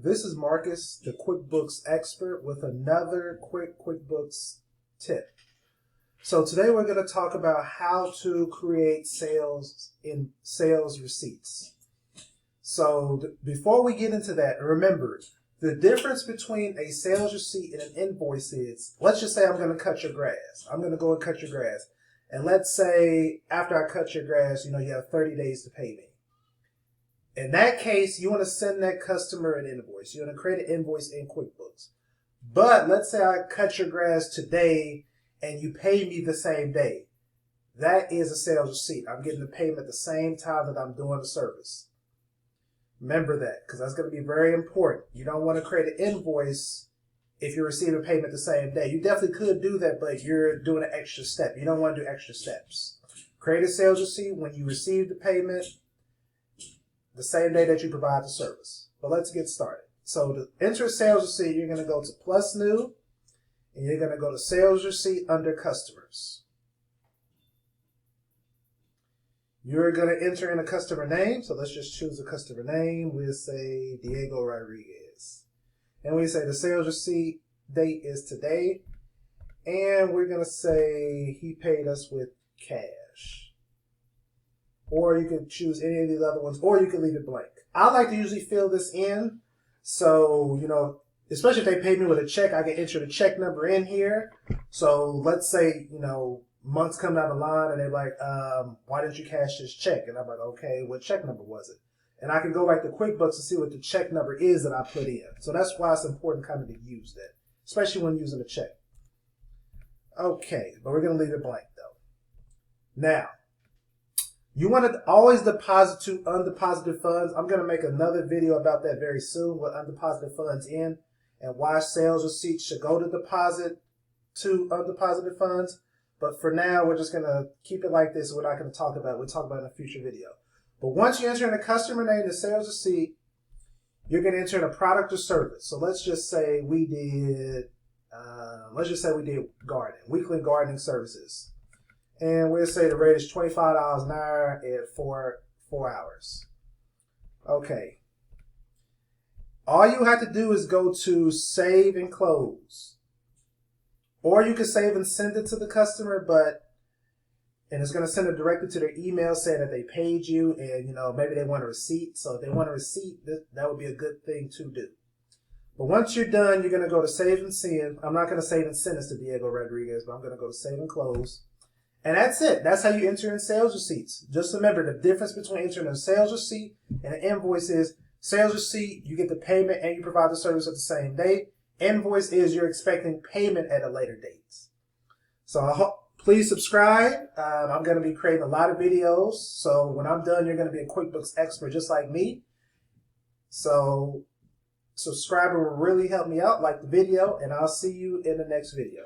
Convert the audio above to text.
This is Marcus, the QuickBooks expert, with another quick QuickBooks tip. So today we're going to talk about how to create sales receipts. So before we get into that, remember the difference between a sales receipt and an invoice is, let's just say I'm going to cut your grass. I'm going to go and cut your grass. And let's say after I cut your grass, you have 30 days to pay me. In that case, you want to send that customer an invoice. You want to create an invoice in QuickBooks. But let's say I cut your grass today and you pay me the same day. That is a sales receipt. I'm getting the payment at the same time that I'm doing the service. Remember that, because that's going to be very important. You don't want to create an invoice if you're receiving payment the same day. You definitely could do that, but you're doing an extra step. You don't want to do extra steps. Create a sales receipt when you receive the payment the same day that you provide the service. But let's get started. So to enter a sales receipt, you're going to go to Plus New, and you're going to go to Sales Receipt under Customers. You're going to enter in a customer name. So let's just choose a customer name. We'll say Diego Rodriguez. And we say the sales receipt date is today. And we're going to say he paid us with cash. Or you can choose any of these other ones, or you can leave it blank. I like to usually fill this in. So, especially if they pay me with a check, I can enter the check number in here. So let's say, months come down the line and they're like, why didn't you cash this check? And I'm like, okay, what check number was it? And I can go back to QuickBooks to see what the check number is that I put in. So that's why it's important kind of to use that, especially when using a check. Okay, but we're going to leave it blank though. Now, you want to always deposit to undeposited funds. I'm going to make another video about that very soon, what undeposited funds in and why sales receipts should go to deposit to undeposited funds. But for now, we're just going to keep it like this. We're not going to talk about it. We'll talk about it in a future video. But once you enter in the customer name, the sales receipt, you're going to enter in a product or service. So let's just say we did gardening, weekly gardening services. And we'll say the rate is $25 an hour at four hours. Okay. All you have to do is go to Save and Close. Or you can save and send it to the customer, and it's going to send it directly to their email saying that they paid you and, maybe they want a receipt. So if they want a receipt, that would be a good thing to do. But once you're done, you're going to go to Save and Send. I'm not going to save and send this to Diego Rodriguez, but I'm going to go to Save and Close. And that's it. That's how you enter in sales receipts. Just remember the difference between entering a sales receipt and an invoice is sales receipt, you get the payment and you provide the service at the same day. Invoice is you're expecting payment at a later date. So please subscribe. I'm going to be creating a lot of videos. So when I'm done, you're going to be a QuickBooks expert just like me. So subscribing will really help me out. Like the video, and I'll see you in the next video.